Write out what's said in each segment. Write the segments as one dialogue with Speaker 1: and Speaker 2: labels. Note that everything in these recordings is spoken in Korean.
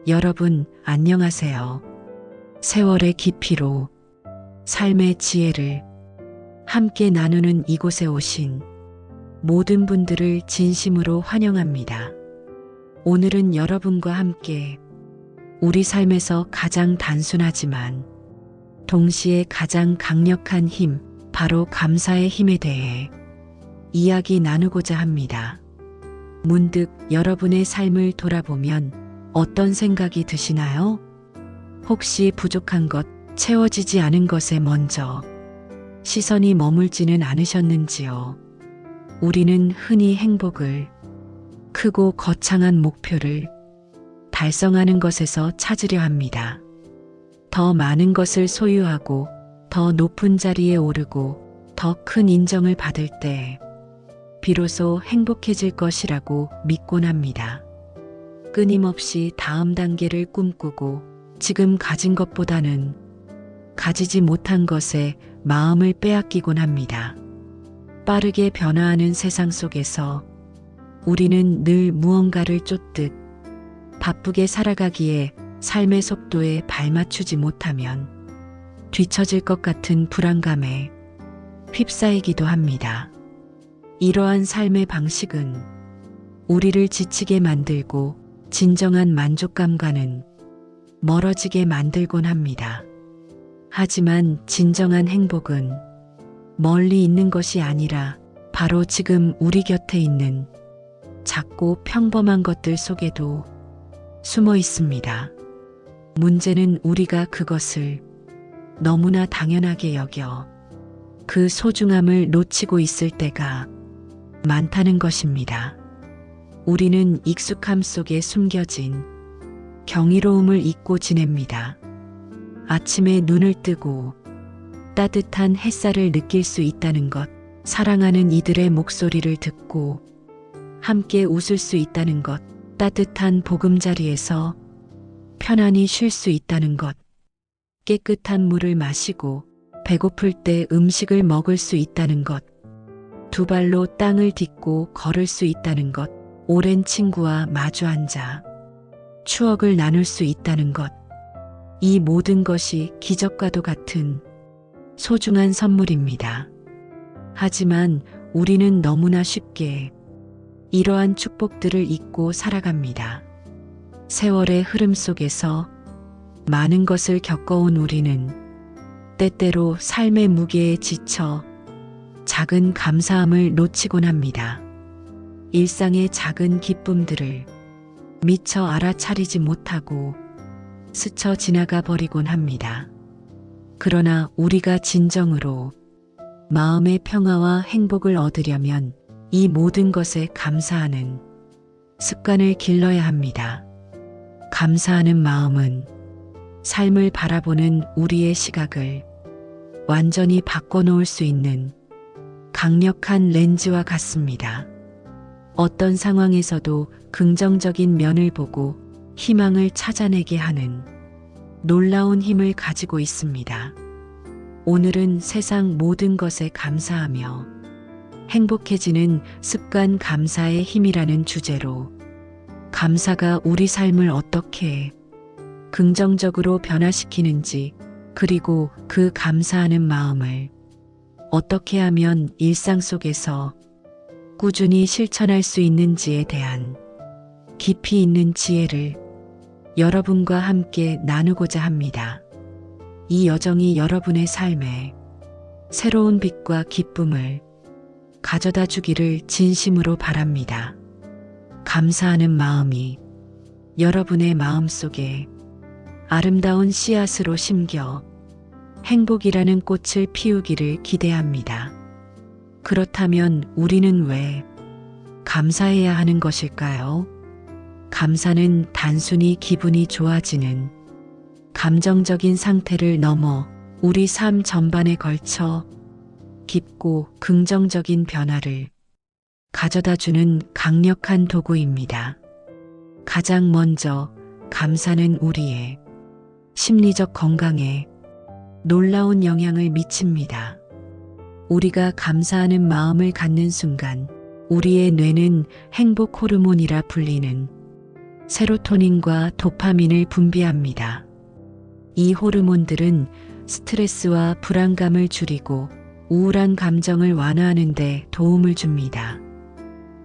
Speaker 1: 여러분, 안녕하세요. 세월의 깊이로 삶의 지혜를 함께 나누는 이곳에 오신 모든 분들을 진심으로 환영합니다. 오늘은 여러분과 함께 우리 삶에서 가장 단순하지만 동시에 가장 강력한 힘, 바로 감사의 힘에 대해 이야기 나누고자 합니다. 문득 여러분의 삶을 돌아보면 어떤 생각이 드시나요? 혹시 부족한 것, 채워지지 않은 것에 먼저 시선이 머물지는 않으셨는지요? 우리는 흔히 행복을, 크고 거창한 목표를 달성하는 것에서 찾으려 합니다. 더 많은 것을 소유하고 더 높은 자리에 오르고 더 큰 인정을 받을 때 비로소 행복해질 것이라고 믿곤 합니다. 끊임없이 다음 단계를 꿈꾸고 지금 가진 것보다는 가지지 못한 것에 마음을 빼앗기곤 합니다. 빠르게 변화하는 세상 속에서 우리는 늘 무언가를 쫓듯 바쁘게 살아가기에 삶의 속도에 발맞추지 못하면 뒤처질 것 같은 불안감에 휩싸이기도 합니다. 이러한 삶의 방식은 우리를 지치게 만들고 진정한 만족감과는 멀어지게 만들곤 합니다. 하지만 진정한 행복은 멀리 있는 것이 아니라 바로 지금 우리 곁에 있는 작고 평범한 것들 속에도 숨어 있습니다. 문제는 우리가 그것을 너무나 당연하게 여겨 그 소중함을 놓치고 있을 때가 많다는 것입니다. 우리는 익숙함 속에 숨겨진 경이로움을 잊고 지냅니다. 아침에 눈을 뜨고 따뜻한 햇살을 느낄 수 있다는 것, 사랑하는 이들의 목소리를 듣고 함께 웃을 수 있다는 것, 따뜻한 보금자리에서 편안히 쉴 수 있다는 것, 깨끗한 물을 마시고 배고플 때 음식을 먹을 수 있다는 것, 두 발로 땅을 딛고 걸을 수 있다는 것, 오랜 친구와 마주 앉아 추억을 나눌 수 있다는 것, 이 모든 것이 기적과도 같은 소중한 선물입니다. 하지만 우리는 너무나 쉽게 이러한 축복들을 잊고 살아갑니다. 세월의 흐름 속에서 많은 것을 겪어온 우리는 때때로 삶의 무게에 지쳐 작은 감사함을 놓치곤 합니다. 일상의 작은 기쁨들을 미처 알아차리지 못하고 스쳐 지나가 버리곤 합니다. 그러나 우리가 진정으로 마음의 평화와 행복을 얻으려면 이 모든 것에 감사하는 습관을 길러야 합니다. 감사하는 마음은 삶을 바라보는 우리의 시각을 완전히 바꿔놓을 수 있는 강력한 렌즈와 같습니다. 어떤 상황에서도 긍정적인 면을 보고 희망을 찾아내게 하는 놀라운 힘을 가지고 있습니다. 오늘은 세상 모든 것에 감사하며 행복해지는 습관, 감사의 힘이라는 주제로 감사가 우리 삶을 어떻게 긍정적으로 변화시키는지, 그리고 그 감사하는 마음을 어떻게 하면 일상 속에서 꾸준히 실천할 수 있는지에 대한 깊이 있는 지혜를 여러분과 함께 나누고자 합니다. 이 여정이 여러분의 삶에 새로운 빛과 기쁨을 가져다 주기를 진심으로 바랍니다. 감사하는 마음이 여러분의 마음속에 아름다운 씨앗으로 심겨 행복이라는 꽃을 피우기를 기대합니다. 그렇다면 우리는 왜 감사해야 하는 것일까요? 감사는 단순히 기분이 좋아지는 감정적인 상태를 넘어 우리 삶 전반에 걸쳐 깊고 긍정적인 변화를 가져다주는 강력한 도구입니다. 가장 먼저 감사는 우리의 심리적 건강에 놀라운 영향을 미칩니다. 우리가 감사하는 마음을 갖는 순간 우리의 뇌는 행복 호르몬이라 불리는 세로토닌과 도파민을 분비합니다. 이 호르몬들은 스트레스와 불안감을 줄이고 우울한 감정을 완화하는 데 도움을 줍니다.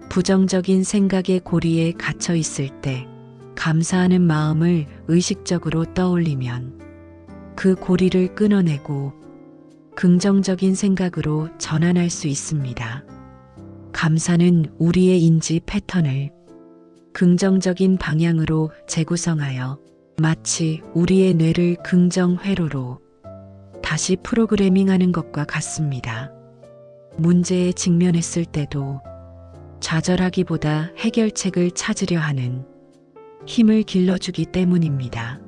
Speaker 1: 부정적인 생각의 고리에 갇혀 있을 때 감사하는 마음을 의식적으로 떠올리면 그 고리를 끊어내고 긍정적인 생각으로 전환할 수 있습니다. 감사는 우리의 인지 패턴을 긍정적인 방향으로 재구성하여 마치 우리의 뇌를 긍정 회로로 다시 프로그래밍하는 것과 같습니다. 문제에 직면했을 때도 좌절하기보다 해결책을 찾으려 하는 힘을 길러주기 때문입니다.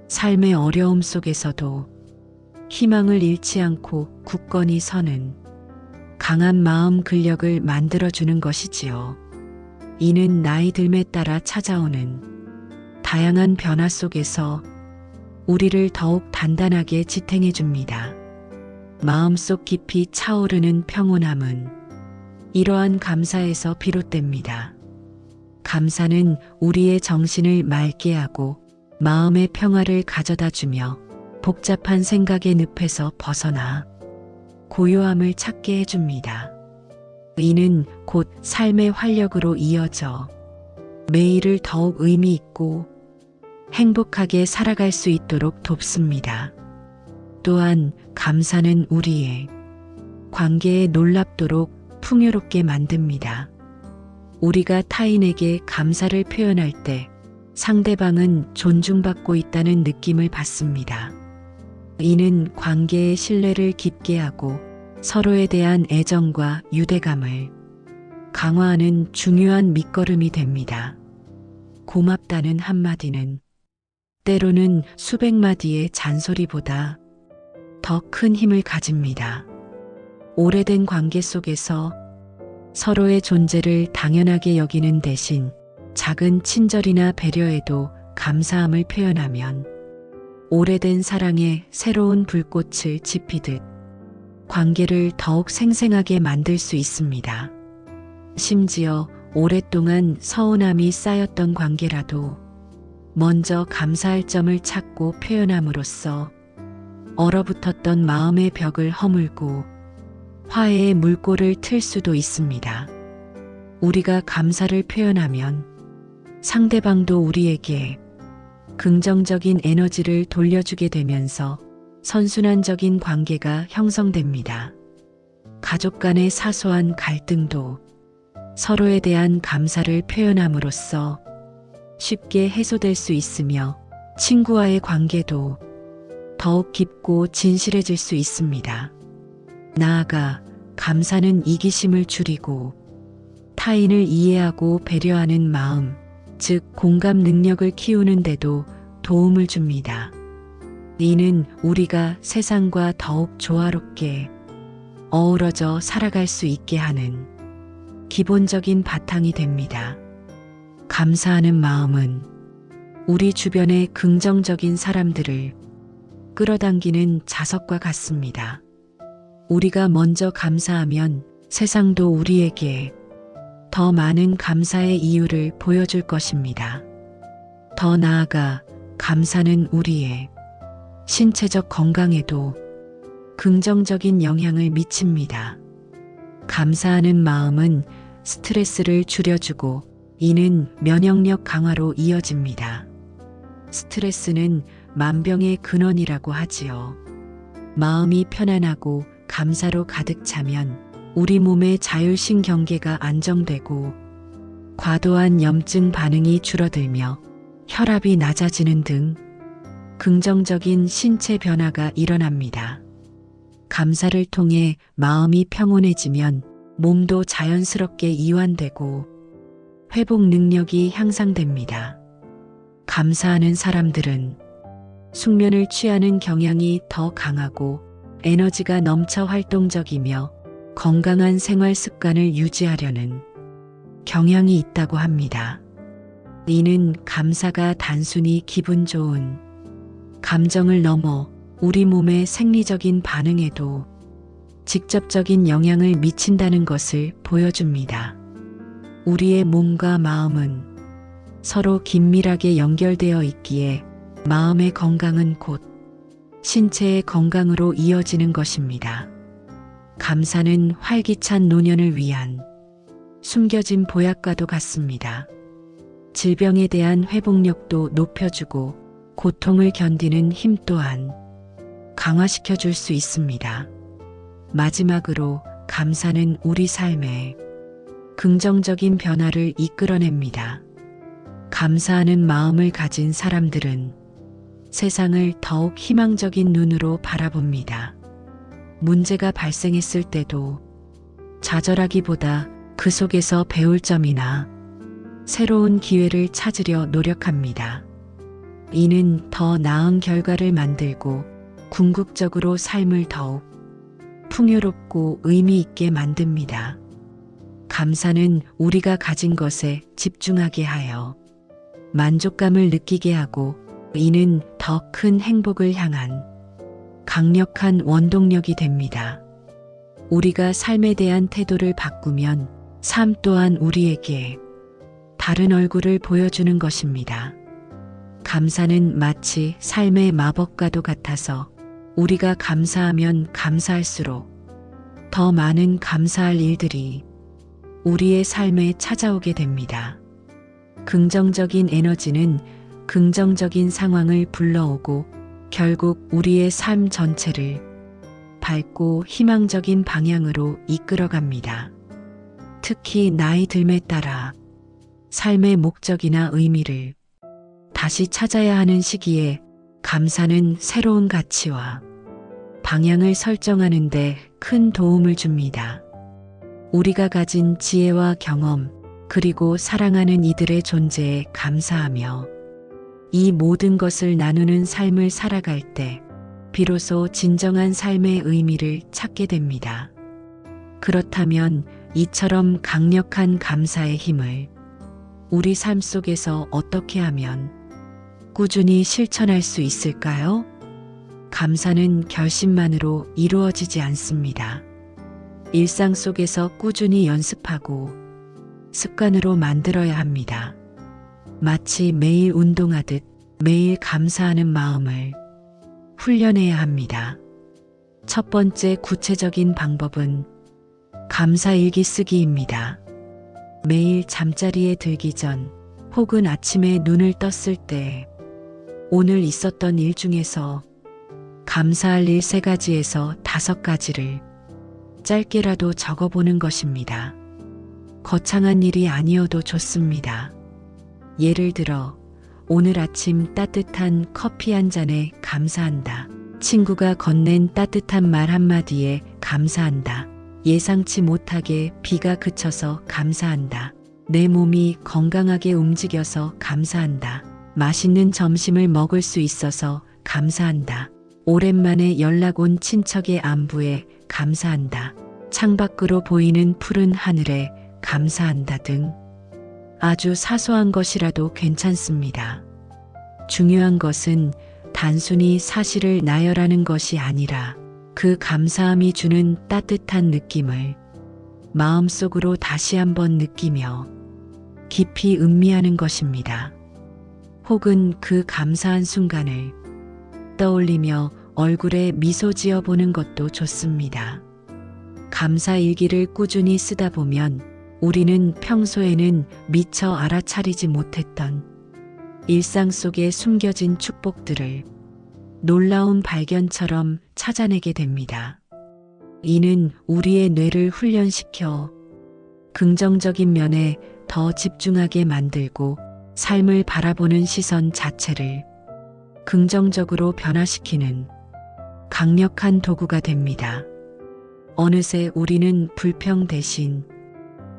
Speaker 1: 삶의 어려움 속에서도 희망을 잃지 않고 굳건히 서는 강한 마음 근력을 만들어주는 것이지요. 이는 나이 들에 따라 찾아오는 다양한 변화 속에서 우리를 더욱 단단하게 지탱해 줍니다. 마음속 깊이 차오르는 평온함은 이러한 감사에서 비롯됩니다. 감사는 우리의 정신을 맑게 하고 마음의 평화를 가져다 주며 복잡한 생각의 늪에서 벗어나 고요함을 찾게 해줍니다. 이는 곧 삶의 활력으로 이어져 매일을 더욱 의미 있고 행복하게 살아갈 수 있도록 돕습니다. 또한 감사는 우리의 관계에 놀랍도록 풍요롭게 만듭니다. 우리가 타인에게 감사를 표현할 때 상대방은 존중받고 있다는 느낌을 받습니다. 이는 관계의 신뢰를 깊게 하고 서로에 대한 애정과 유대감을 강화하는 중요한 밑거름이 됩니다. 고맙다는 한마디는 때로는 수백 마디의 잔소리보다 더 큰 힘을 가집니다. 오래된 관계 속에서 서로의 존재를 당연하게 여기는 대신 작은 친절이나 배려에도 감사함을 표현하면 오래된 사랑에 새로운 불꽃을 지피듯 관계를 더욱 생생하게 만들 수 있습니다. 심지어 오랫동안 서운함이 쌓였던 관계라도 먼저 감사할 점을 찾고 표현함으로써 얼어붙었던 마음의 벽을 허물고 화해의 물꼬를 틀 수도 있습니다. 우리가 감사를 표현하면 상대방도 우리에게 긍정적인 에너지를 돌려주게 되면서 선순환적인 관계가 형성됩니다. 가족 간의 사소한 갈등도 서로에 대한 감사를 표현함으로써 쉽게 해소될 수 있으며 친구와의 관계도 더욱 깊고 진실해질 수 있습니다. 나아가 감사는 이기심을 줄이고 타인을 이해하고 배려하는 마음, 즉 공감 능력을 키우는 데도 도움을 줍니다. 이는 우리가 세상과 더욱 조화롭게 어우러져 살아갈 수 있게 하는 기본적인 바탕이 됩니다. 감사하는 마음은 우리 주변의 긍정적인 사람들을 끌어당기는 자석과 같습니다. 우리가 먼저 감사하면 세상도 우리에게 더 많은 감사의 이유를 보여줄 것입니다. 더 나아가 감사는 우리의 신체적 건강에도 긍정적인 영향을 미칩니다. 감사하는 마음은 스트레스를 줄여주고 이는 면역력 강화로 이어집니다. 스트레스는 만병의 근원이라고 하지요. 마음이 편안하고 감사로 가득 차면 우리 몸의 자율신경계가 안정되고 과도한 염증 반응이 줄어들며 혈압이 낮아지는 등 긍정적인 신체 변화가 일어납니다. 감사를 통해 마음이 평온해지면 몸도 자연스럽게 이완되고 회복 능력이 향상됩니다. 감사하는 사람들은 숙면을 취하는 경향이 더 강하고 에너지가 넘쳐 활동적이며 건강한 생활 습관을 유지하려는 경향이 있다고 합니다. 이는 감사가 단순히 기분 좋은 감정을 넘어 우리 몸의 생리적인 반응에도 직접적인 영향을 미친다는 것을 보여줍니다. 우리의 몸과 마음은 서로 긴밀하게 연결되어 있기에 마음의 건강은 곧 신체의 건강으로 이어지는 것입니다. 감사는 활기찬 노년을 위한 숨겨진 보약과도 같습니다. 질병에 대한 회복력도 높여주고 고통을 견디는 힘 또한 강화시켜 줄 수 있습니다. 마지막으로 감사는 우리 삶에 긍정적인 변화를 이끌어냅니다. 감사하는 마음을 가진 사람들은 세상을 더욱 희망적인 눈으로 바라봅니다. 문제가 발생했을 때도 좌절하기보다 그 속에서 배울 점이나 새로운 기회를 찾으려 노력합니다. 이는 더 나은 결과를 만들고 궁극적으로 삶을 더욱 풍요롭고 의미 있게 만듭니다. 감사는 우리가 가진 것에 집중하게 하여 만족감을 느끼게 하고 이는 더 큰 행복을 향한 강력한 원동력이 됩니다. 우리가 삶에 대한 태도를 바꾸면 삶 또한 우리에게 다른 얼굴을 보여주는 것입니다. 감사는 마치 삶의 마법과도 같아서 우리가 감사하면 감사할수록 더 많은 감사할 일들이 우리의 삶에 찾아오게 됩니다. 긍정적인 에너지는 긍정적인 상황을 불러오고 결국 우리의 삶 전체를 밝고 희망적인 방향으로 이끌어갑니다. 특히 나이 들매 따라 삶의 목적이나 의미를 다시 찾아야 하는 시기에 감사는 새로운 가치와 방향을 설정하는 데 큰 도움을 줍니다. 우리가 가진 지혜와 경험, 그리고 사랑하는 이들의 존재에 감사하며 이 모든 것을 나누는 삶을 살아갈 때 비로소 진정한 삶의 의미를 찾게 됩니다. 그렇다면 이처럼 강력한 감사의 힘을 우리 삶 속에서 어떻게 하면 꾸준히 실천할 수 있을까요? 감사는 결심만으로 이루어지지 않습니다. 일상 속에서 꾸준히 연습하고 습관으로 만들어야 합니다. 마치 매일 운동하듯 매일 감사하는 마음을 훈련해야 합니다. 첫 번째 구체적인 방법은 감사일기 쓰기입니다. 매일 잠자리에 들기 전 혹은 아침에 눈을 떴을 때 오늘 있었던 일 중에서 감사할 일 3가지에서 5가지를 짧게라도 적어보는 것입니다. 거창한 일이 아니어도 좋습니다. 예를 들어 오늘 아침 따뜻한 커피 한 잔에 감사한다. 친구가 건넨 따뜻한 말 한마디에 감사한다. 예상치 못하게 비가 그쳐서 감사한다. 내 몸이 건강하게 움직여서 감사한다. 맛있는 점심을 먹을 수 있어서 감사한다. 오랜만에 연락 온 친척의 안부에 감사한다. 창밖으로 보이는 푸른 하늘에 감사한다 등 아주 사소한 것이라도 괜찮습니다. 중요한 것은 단순히 사실을 나열하는 것이 아니라 그 감사함이 주는 따뜻한 느낌을 마음속으로 다시 한번 느끼며 깊이 음미하는 것입니다. 혹은 그 감사한 순간을 떠올리며 얼굴에 미소 지어 보는 것도 좋습니다. 감사 일기를 꾸준히 쓰다 보면 우리는 평소에는 미처 알아차리지 못했던 일상 속에 숨겨진 축복들을 놀라운 발견처럼 찾아내게 됩니다. 이는 우리의 뇌를 훈련시켜 긍정적인 면에 더 집중하게 만들고 삶을 바라보는 시선 자체를 긍정적으로 변화시키는 강력한 도구가 됩니다. 어느새 우리는 불평 대신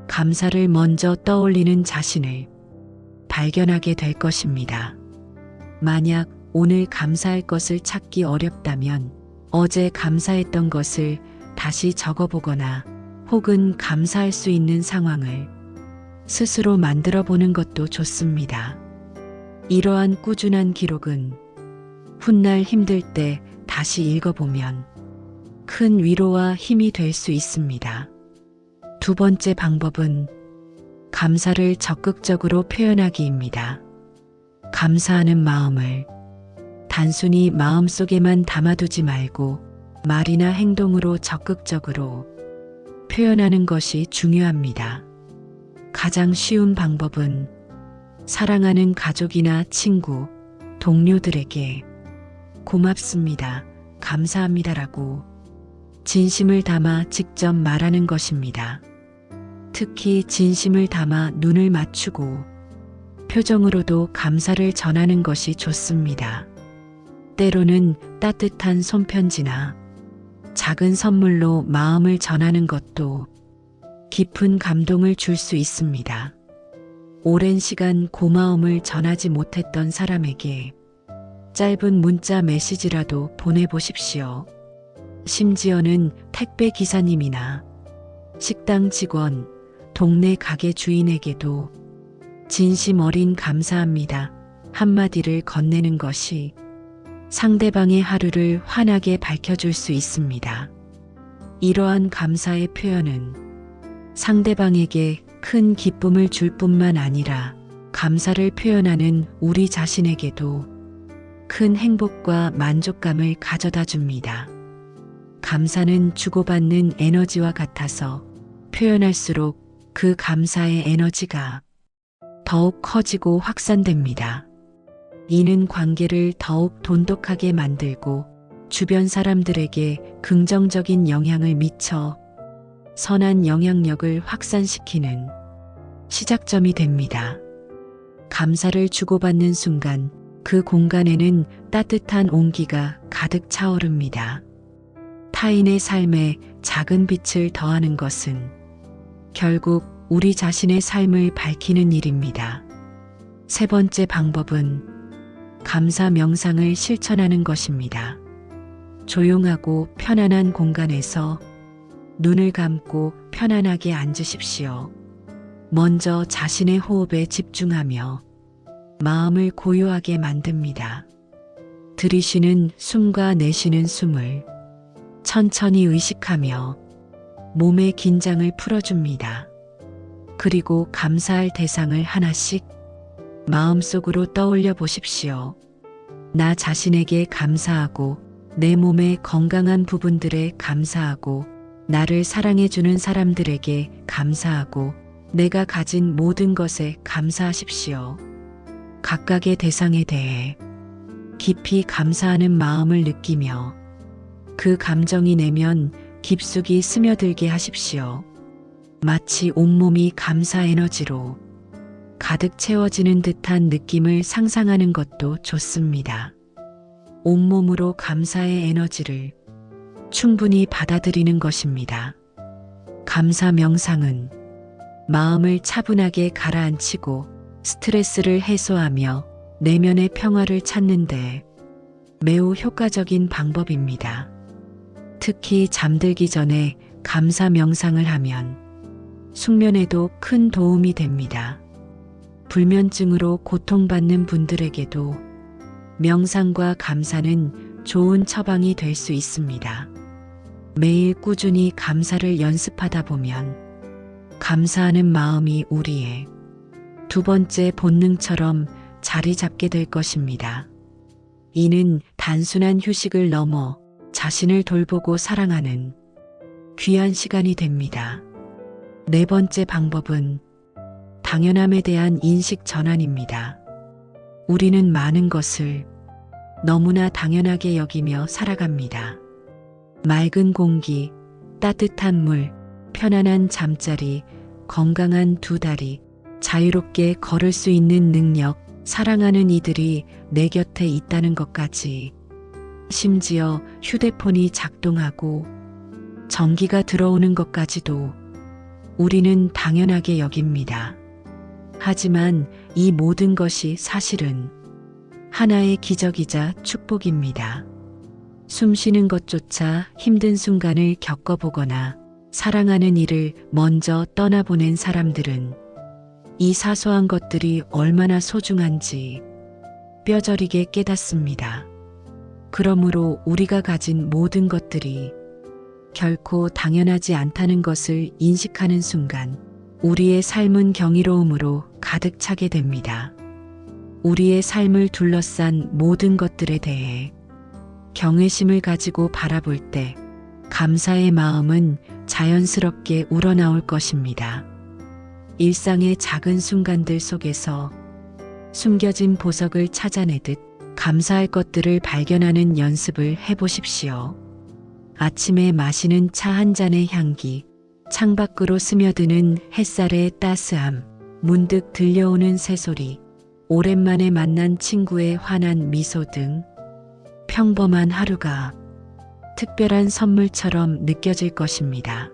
Speaker 1: 감사를 먼저 떠올리는 자신을 발견하게 될 것입니다. 만약 오늘 감사할 것을 찾기 어렵다면 어제 감사했던 것을 다시 적어보거나 혹은 감사할 수 있는 상황을 스스로 만들어 보는 것도 좋습니다. 이러한 꾸준한 기록은 훗날 힘들 때 다시 읽어보면 큰 위로와 힘이 될 수 있습니다. 두 번째 방법은 감사를 적극적으로 표현하기입니다. 감사하는 마음을 단순히 마음속에만 담아두지 말고 말이나 행동으로 적극적으로 표현하는 것이 중요합니다. 가장 쉬운 방법은 사랑하는 가족이나 친구, 동료들에게 고맙습니다, 감사합니다라고 진심을 담아 직접 말하는 것입니다. 특히 진심을 담아 눈을 맞추고 표정으로도 감사를 전하는 것이 좋습니다. 때로는 따뜻한 손편지나 작은 선물로 마음을 전하는 것도 깊은 감동을 줄 수 있습니다. 오랜 시간 고마움을 전하지 못했던 사람에게 짧은 문자 메시지라도 보내보십시오. 심지어는 택배 기사님이나 식당 직원, 동네 가게 주인에게도 진심 어린 감사합니다 한마디를 건네는 것이 상대방의 하루를 환하게 밝혀줄 수 있습니다. 이러한 감사의 표현은 상대방에게 큰 기쁨을 줄 뿐만 아니라 감사를 표현하는 우리 자신에게도 큰 행복과 만족감을 가져다 줍니다. 감사는 주고받는 에너지와 같아서 표현할수록 그 감사의 에너지가 더욱 커지고 확산됩니다. 이는 관계를 더욱 돈독하게 만들고 주변 사람들에게 긍정적인 영향을 미쳐 선한 영향력을 확산시키는 시작점이 됩니다. 감사를 주고받는 순간 그 공간에는 따뜻한 온기가 가득 차오릅니다. 타인의 삶에 작은 빛을 더하는 것은 결국 우리 자신의 삶을 밝히는 일입니다. 세 번째 방법은 감사 명상을 실천하는 것입니다. 조용하고 편안한 공간에서 눈을 감고 편안하게 앉으십시오. 먼저 자신의 호흡에 집중하며 마음을 고요하게 만듭니다. 들이쉬는 숨과 내쉬는 숨을 천천히 의식하며 몸의 긴장을 풀어줍니다. 그리고 감사할 대상을 하나씩 마음속으로 떠올려 보십시오. 나 자신에게 감사하고 내 몸의 건강한 부분들에 감사하고 나를 사랑해주는 사람들에게 감사하고 내가 가진 모든 것에 감사하십시오. 각각의 대상에 대해 깊이 감사하는 마음을 느끼며 그 감정이 내면 깊숙이 스며들게 하십시오. 마치 온몸이 감사 에너지로 가득 채워지는 듯한 느낌을 상상하는 것도 좋습니다. 온몸으로 감사의 에너지를 충분히 받아들이는 것입니다. 감사 명상은 마음을 차분하게 가라앉히고 스트레스를 해소하며 내면의 평화를 찾는 데 매우 효과적인 방법입니다. 특히 잠들기 전에 감사 명상을 하면 숙면에도 큰 도움이 됩니다. 불면증으로 고통받는 분들에게도 명상과 감사는 좋은 처방이 될 수 있습니다. 매일 꾸준히 감사를 연습하다 보면 감사하는 마음이 우리의 두 번째 본능처럼 자리 잡게 될 것입니다. 이는 단순한 휴식을 넘어 자신을 돌보고 사랑하는 귀한 시간이 됩니다. 네 번째 방법은 당연함에 대한 인식 전환입니다. 우리는 많은 것을 너무나 당연하게 여기며 살아갑니다. 맑은 공기, 따뜻한 물, 편안한 잠자리, 건강한 두 다리, 자유롭게 걸을 수 있는 능력, 사랑하는 이들이 내 곁에 있다는 것까지, 심지어 휴대폰이 작동하고 전기가 들어오는 것까지도 우리는 당연하게 여깁니다. 하지만 이 모든 것이 사실은 하나의 기적이자 축복입니다. 숨 쉬는 것조차 힘든 순간을 겪어보거나 사랑하는 이를 먼저 떠나보낸 사람들은 이 사소한 것들이 얼마나 소중한지 뼈저리게 깨닫습니다. 그러므로 우리가 가진 모든 것들이 결코 당연하지 않다는 것을 인식하는 순간 우리의 삶은 경이로움으로 가득 차게 됩니다. 우리의 삶을 둘러싼 모든 것들에 대해 경외심을 가지고 바라볼 때 감사의 마음은 자연스럽게 우러나올 것입니다. 일상의 작은 순간들 속에서 숨겨진 보석을 찾아내듯 감사할 것들을 발견하는 연습을 해보십시오. 아침에 마시는 차 한 잔의 향기, 창밖으로 스며드는 햇살의 따스함, 문득 들려오는 새소리, 오랜만에 만난 친구의 환한 미소 등 평범한 하루가 특별한 선물처럼 느껴질 것입니다.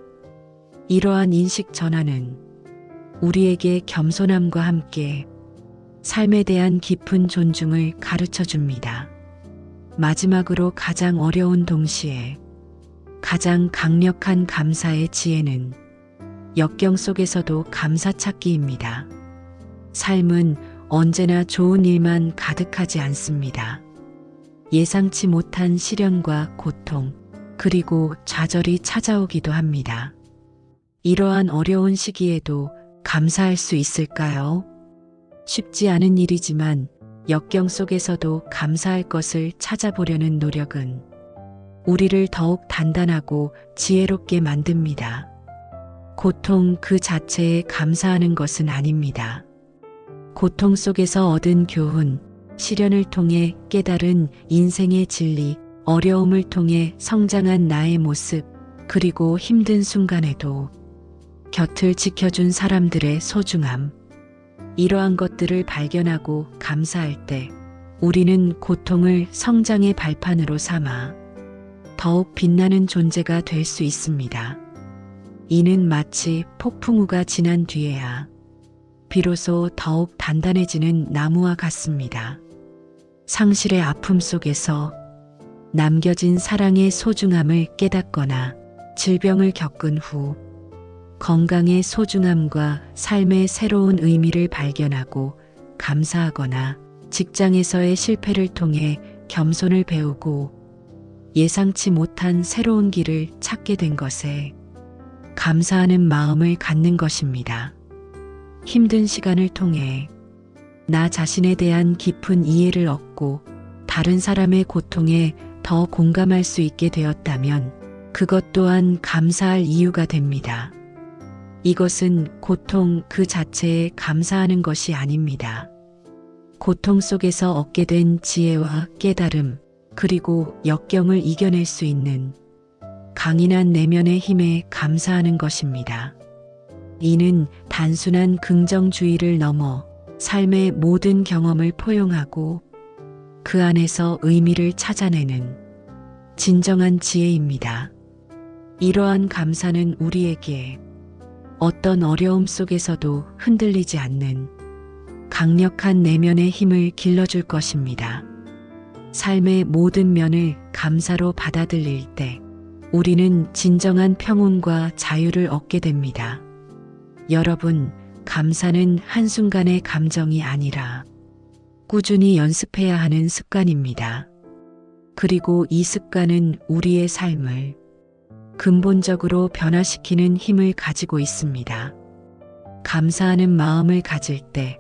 Speaker 1: 이러한 인식 전환은 우리에게 겸손함과 함께 삶에 대한 깊은 존중을 가르쳐 줍니다. 마지막으로 가장 어려운 동시에 가장 강력한 감사의 지혜는 역경 속에서도 감사 찾기입니다. 삶은 언제나 좋은 일만 가득하지 않습니다. 예상치 못한 시련과 고통, 그리고 좌절이 찾아오기도 합니다. 이러한 어려운 시기에도 감사할 수 있을까요? 쉽지 않은 일이지만 역경 속에서도 감사할 것을 찾아보려는 노력은 우리를 더욱 단단하고 지혜롭게 만듭니다. 고통 그 자체에 감사하는 것은 아닙니다. 고통 속에서 얻은 교훈, 시련을 통해 깨달은 인생의 진리, 어려움을 통해 성장한 나의 모습, 그리고 힘든 순간에도 곁을 지켜준 사람들의 소중함. 이러한 것들을 발견하고 감사할 때 우리는 고통을 성장의 발판으로 삼아 더욱 빛나는 존재가 될 수 있습니다. 이는 마치 폭풍우가 지난 뒤에야 비로소 더욱 단단해지는 나무와 같습니다. 상실의 아픔 속에서 남겨진 사랑의 소중함을 깨닫거나 질병을 겪은 후 건강의 소중함과 삶의 새로운 의미를 발견하고 감사하거나 직장에서의 실패를 통해 겸손을 배우고 예상치 못한 새로운 길을 찾게 된 것에 감사하는 마음을 갖는 것입니다. 힘든 시간을 통해 나 자신에 대한 깊은 이해를 얻고 다른 사람의 고통에 더 공감할 수 있게 되었다면 그것 또한 감사할 이유가 됩니다. 이것은 고통 그 자체에 감사하는 것이 아닙니다. 고통 속에서 얻게 된 지혜와 깨달음, 그리고 역경을 이겨낼 수 있는 강인한 내면의 힘에 감사하는 것입니다. 이는 단순한 긍정주의를 넘어 삶의 모든 경험을 포용하고 그 안에서 의미를 찾아내는 진정한 지혜입니다. 이러한 감사는 우리에게 어떤 어려움 속에서도 흔들리지 않는 강력한 내면의 힘을 길러줄 것입니다. 삶의 모든 면을 감사로 받아들일 때 우리는 진정한 평온과 자유를 얻게 됩니다. 여러분, 감사는 한순간의 감정이 아니라 꾸준히 연습해야 하는 습관입니다. 그리고 이 습관은 우리의 삶을 근본적으로 변화시키는 힘을 가지고 있습니다. 감사하는 마음을 가질 때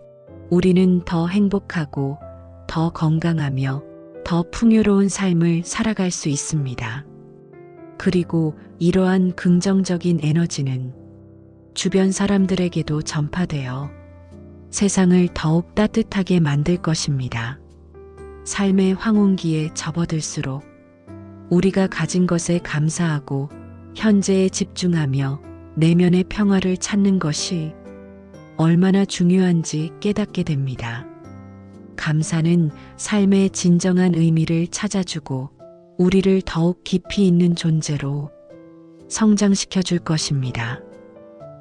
Speaker 1: 우리는 더 행복하고 더 건강하며 더 풍요로운 삶을 살아갈 수 있습니다. 그리고 이러한 긍정적인 에너지는 주변 사람들에게도 전파되어 세상을 더욱 따뜻하게 만들 것입니다. 삶의 황혼기에 접어들수록 우리가 가진 것에 감사하고 현재에 집중하며 내면의 평화를 찾는 것이 얼마나 중요한지 깨닫게 됩니다. 감사는 삶의 진정한 의미를 찾아주고 우리를 더욱 깊이 있는 존재로 성장시켜 줄 것입니다.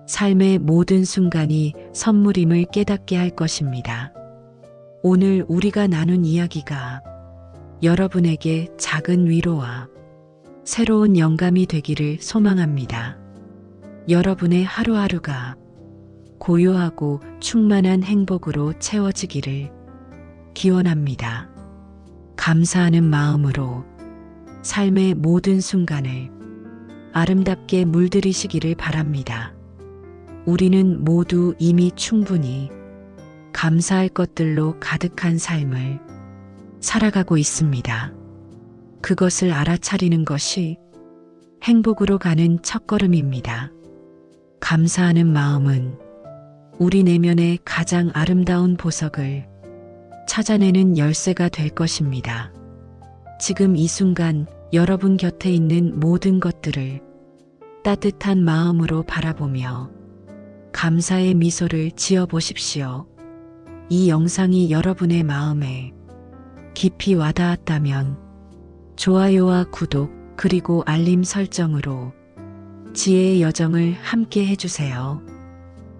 Speaker 1: 삶의 모든 순간이 선물임을 깨닫게 할 것입니다. 오늘 우리가 나눈 이야기가 여러분에게 작은 위로와 새로운 영감이 되기를 소망합니다. 여러분의 하루하루가 고요하고 충만한 행복으로 채워지기를 기원합니다. 감사하는 마음으로 삶의 모든 순간을 아름답게 물들이시기를 바랍니다. 우리는 모두 이미 충분히 감사할 것들로 가득한 삶을 살아가고 있습니다. 그것을 알아차리는 것이 행복으로 가는 첫걸음입니다. 감사하는 마음은 우리 내면의 가장 아름다운 보석을 찾아내는 열쇠가 될 것입니다. 지금 이 순간 여러분 곁에 있는 모든 것들을 따뜻한 마음으로 바라보며 감사의 미소를 지어 보십시오. 이 영상이 여러분의 마음에 깊이 와닿았다면 좋아요와 구독 그리고 알림 설정으로 지혜의 여정을 함께 해주세요.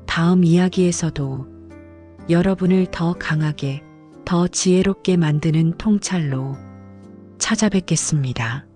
Speaker 1: 다음 이야기에서도 여러분을 더 강하게, 더 지혜롭게 만드는 통찰로 찾아뵙겠습니다.